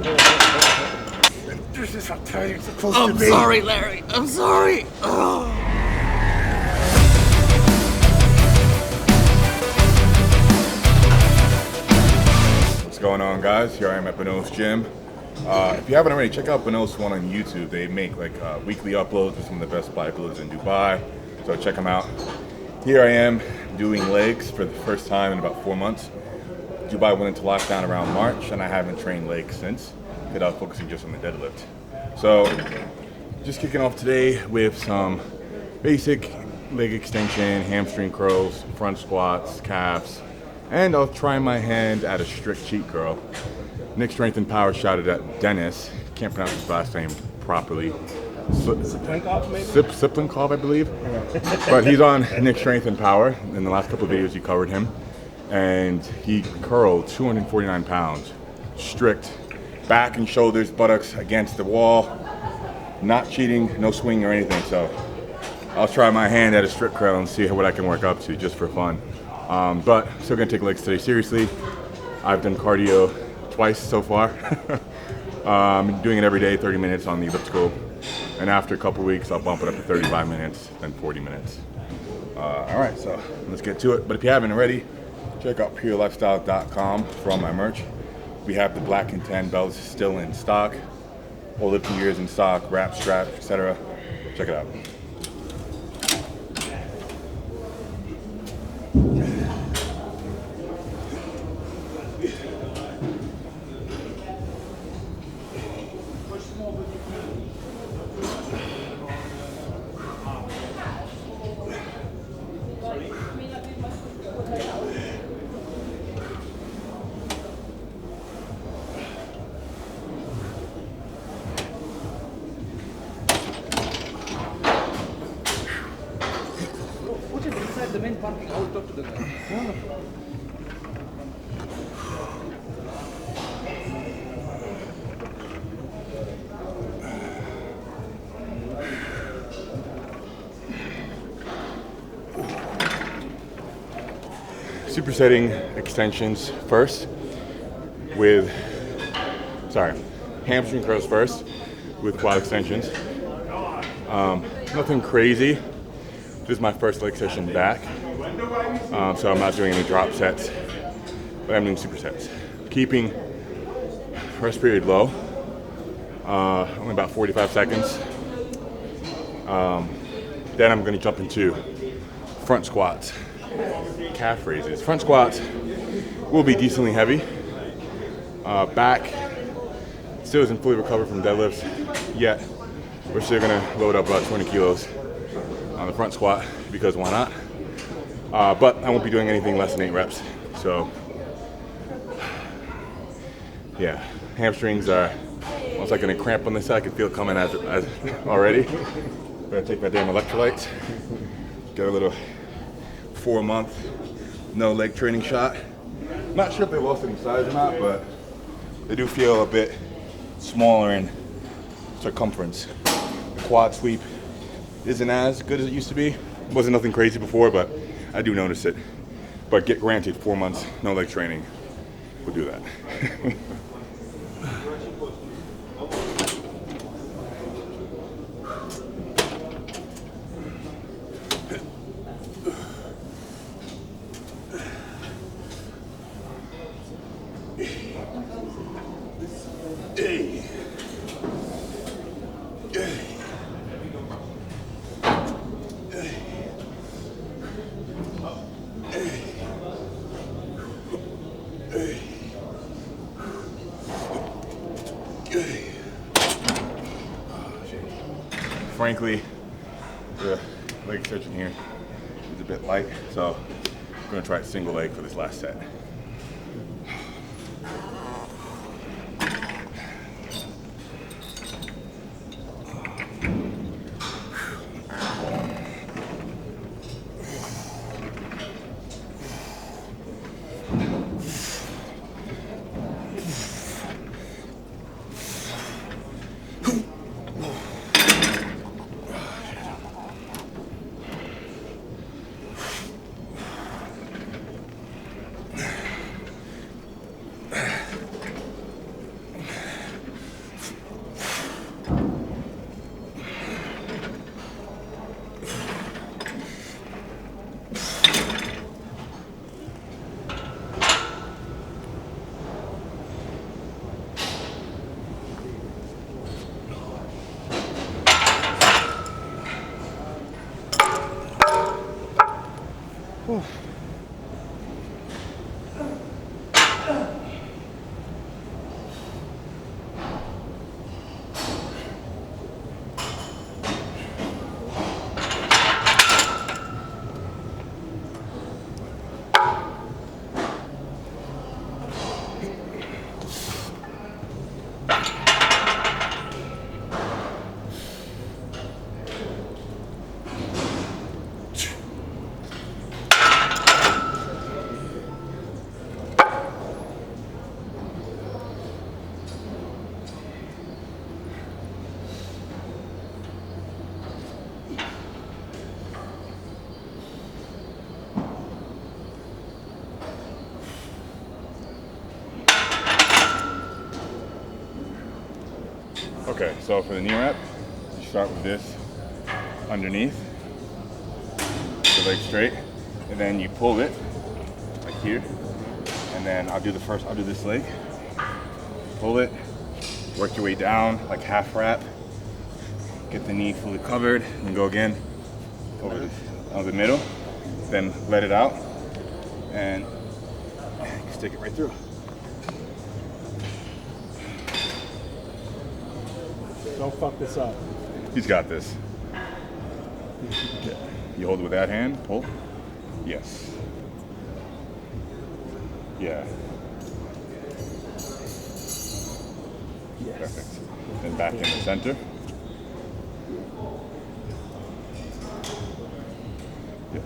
This is how tight it's supposed to I'm be. sorry, Larry. I'm sorry. Oh. What's going on, guys? Here I am at Bonos Gym. If you haven't already, check out Bonos One on YouTube. They make like weekly uploads with some of the best bodybuilders in Dubai, so check them out. Here I am doing legs for the first time in about 4 months. Dubai went into lockdown around March, and I haven't trained legs since, because I was focusing just on the deadlift. So, just kicking off today with some basic leg extension, hamstring curls, front squats, calves, and I'll try my hand at a strict cheat curl. Nick Strength and Power shouted at Dennis, can't pronounce his last name properly. Siplinkov, I believe. But he's on Nick Strength and Power. In the last couple of videos, you covered him. And he curled 249 pounds, strict, back and shoulders, buttocks against the wall. Not cheating, no swing or anything. So I'll try my hand at a strict curl and see what I can work up to just for fun. But I'm still gonna take legs today seriously. I've done cardio twice so far. I'm doing it every day, 30 minutes on the elliptical. And after a couple weeks, I'll bump it up to 35 minutes, then 40 minutes. All right, so let's get to it. But if you haven't already, check out purelifestyle.com for all my merch. We have the black and tan belts still in stock, all lifting gears in stock, wrap, strap, etc. Check it out. The main parking, I will talk to the guy. Supersetting extensions first with, hamstring curls first with quad extensions. Nothing crazy. This is my first leg session back, so I'm not doing any drop sets, but I'm doing supersets. Keeping first period low, only about 45 seconds. Then I'm going to jump into front squats, calf raises. Front squats will be decently heavy. Back still isn't fully recovered from deadlifts yet. We're still going to load up about 20 kilos on the front squat, because why not? But I won't be doing anything less than 8 reps. So yeah, hamstrings are almost like gonna cramp on this side. I can feel it coming as already. Better take my damn electrolytes. Get a little 4-month no leg training shot. Not sure if they lost any size or not, but they do feel a bit smaller in circumference. The quad sweep isn't as good as it used to be. Wasn't nothing crazy before, but I do notice it. But get granted, 4 months, no leg training, we'll do that. Frankly, the leg extension here is a bit light, so I'm going to try a single leg for this last set. Okay, so for the knee wrap, you start with this underneath, the leg straight, and then you pull it like here, and then I'll do this leg, pull it, work your way down like half wrap, get the knee fully covered, and go again over the middle, then let it out, and stick it right through. Don't fuck this up. He's got this. Okay. You hold it with that hand, pull. Yes. Yeah. Yes. Perfect. Then back in the center. Yes.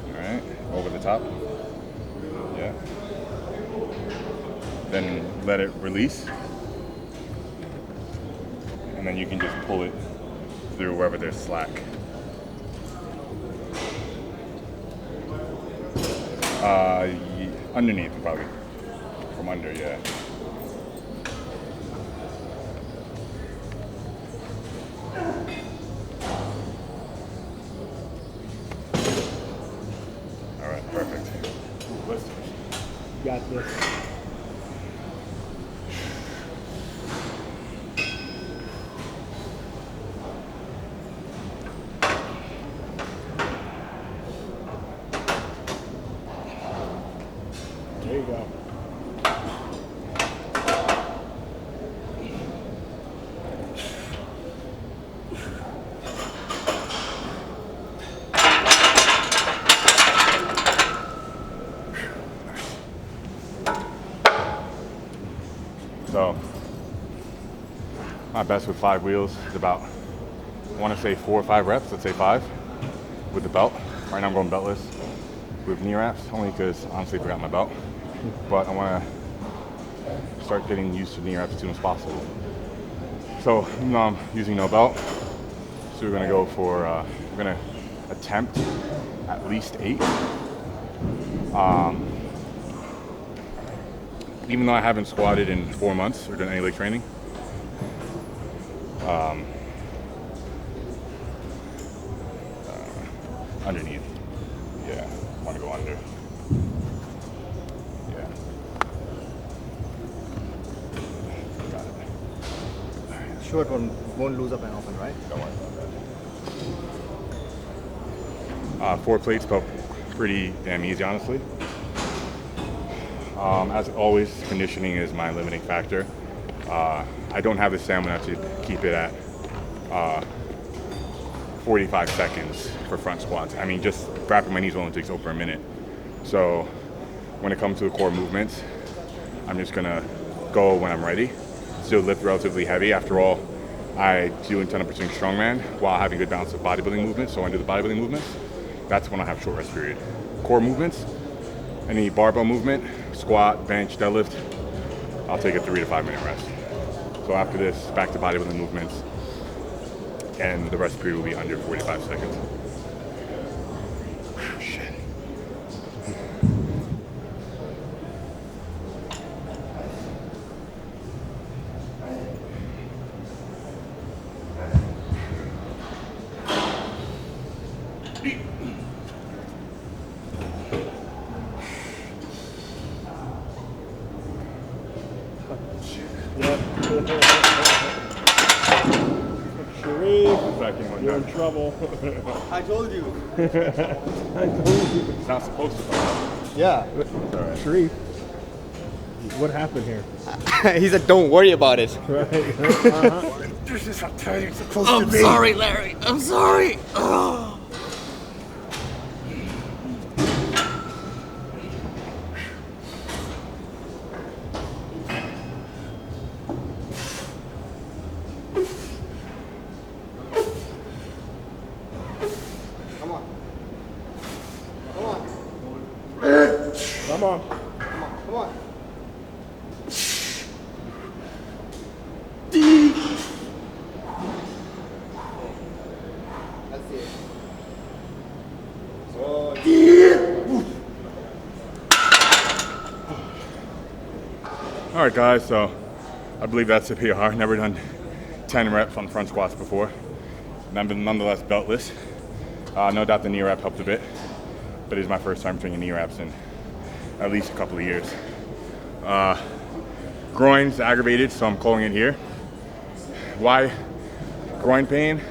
All right. Over the top. Yeah. Then let it release. And then you can just pull it through wherever there's slack. Underneath probably. From under, yeah. All right, perfect. Got this. There you go. So, my best with 5 wheels is about, I want to say 4 or 5 reps, let's say 5, with the belt. Right now I'm going beltless with knee wraps, only because honestly I forgot my belt. But I want to start getting used to knee wraps as soon as possible. So I'm using no belt. So we're going to go for, we're going to attempt at least 8. Even though I haven't squatted in 4 months or done any leg training, underneath. Yeah, I want to go under. Yeah. Got it. Sure, it won't lose up and open, right? Don't worry about that. 4 plates felt pretty damn easy, honestly. As always, conditioning is my limiting factor. I don't have the stamina to keep it at 45 seconds for front squats. I mean, just wrapping my knees only takes over a minute. So when it comes to the core movements, I'm just gonna go when I'm ready. Still lift relatively heavy. After all, I do intend on pursuing strongman while having good balance of bodybuilding movements. So when I do the bodybuilding movements, that's when I have short rest period. Core movements, any barbell movement, squat, bench, deadlift, I'll take a 3 to 5 minute rest. So after this, back to bodybuilding movements, and the rest period will be under 45 seconds. Whew, shit. Yep. Sharif. Back in You're in trouble. I told you. It's not supposed to come out. Yeah. Sharif, what happened here? He said, don't worry about it. Right. This is how tight it's supposed I'm sorry, Larry. I'm sorry. Oh. Come on. Come on. Come on. Come on. That's it. All right, guys, so I believe that's the PR. Never done 10 reps on front squats before. Nonetheless beltless. No doubt the knee wrap helped a bit, but it is my first time training knee wraps in at least a couple of years. Groin's aggravated, so I'm calling it here. Why groin pain?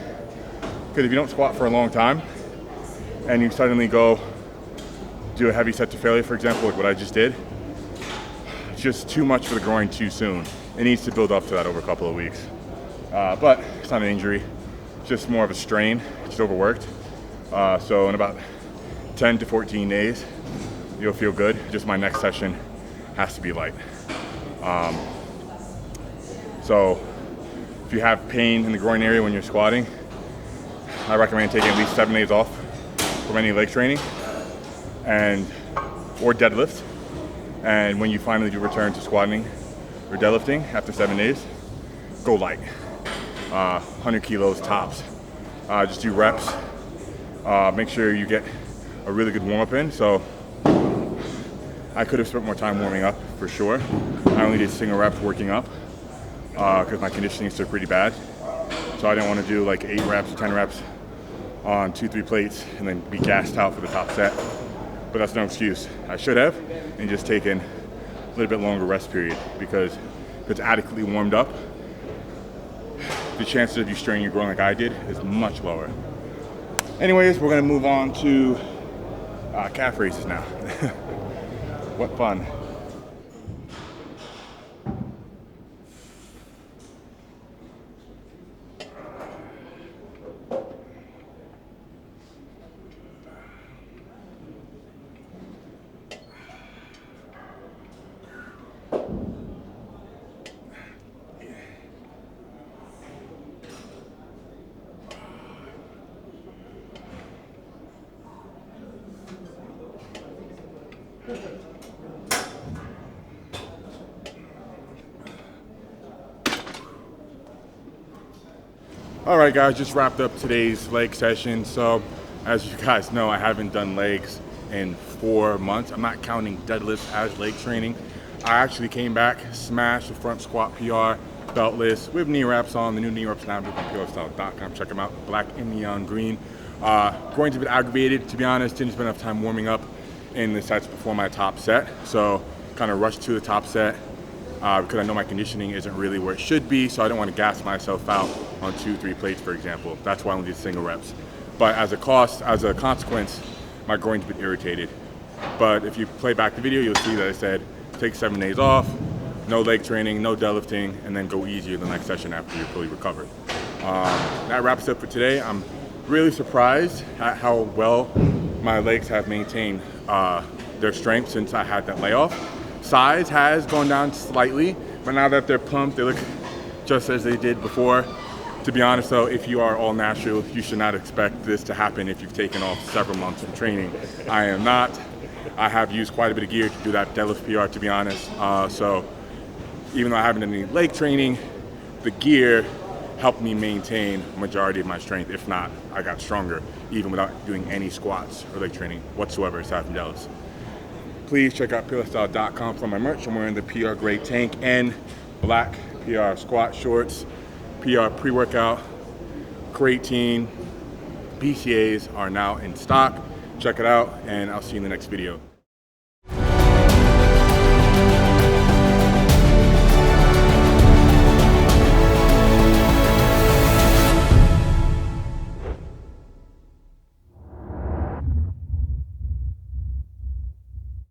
Because if you don't squat for a long time and you suddenly go do a heavy set to failure, for example, like what I just did, it's just too much for the groin too soon. It needs to build up to that over a couple of weeks. But it's not an injury, it's just more of a strain, just overworked. So in about 10 to 14 days, you'll feel good. Just my next session has to be light. So if you have pain in the groin area when you're squatting, I recommend taking at least 7 days off from any leg training or deadlift. And when you finally do return to squatting or deadlifting after 7 days, go light. 100 kilos tops. Just do reps. Make sure you get a really good warm up in. So I could have spent more time warming up for sure. I only did single reps working up because my conditioning is still pretty bad. So I didn't want to do like 8 reps or 10 reps on 2-3 plates and then be gassed out for the top set. But that's no excuse. I should have and just taken a little bit longer rest period, because if it's adequately warmed up, the chances of you straining your groin like I did is much lower. Anyways, we're gonna move on to calf raises now. What fun. All right, guys, just wrapped up today's leg session. So as you guys know, I haven't done legs in 4 months. I'm not counting deadlifts as leg training. I actually came back, smashed the front squat PR, beltless, with knee wraps on. The new knee wraps now on PRstyle.com. Check them out, black and neon green. Groin's a bit aggravated, to be honest. Didn't spend enough time warming up in the sets before my top set. So kind of rushed to the top set because I know my conditioning isn't really where it should be. So I don't want to gas myself out on 2-3 plates, for example. That's why I only did single reps. But as a consequence, my groin's been irritated. But if you play back the video, you'll see that I said, take 7 days off, no leg training, no deadlifting, and then go easier the next session after you're fully recovered. That wraps up for today. I'm really surprised at how well my legs have maintained their strength since I had that layoff. Size has gone down slightly, but now that they're pumped, they look just as they did before. To be honest though, if you are all natural, you should not expect this to happen if you've taken off several months of training. I am not. I have used quite a bit of gear to do that deadlift PR, to be honest. So even though I haven't done any leg training, the gear helped me maintain the majority of my strength. If not, I got stronger, even without doing any squats or leg training whatsoever aside from deadlifts. Please check out PRstyle.com for my merch. I'm wearing the PR Gray Tank and black PR squat shorts. PR pre-workout, creatine, BCAAs are now in stock. Check it out, and I'll see you in the next video.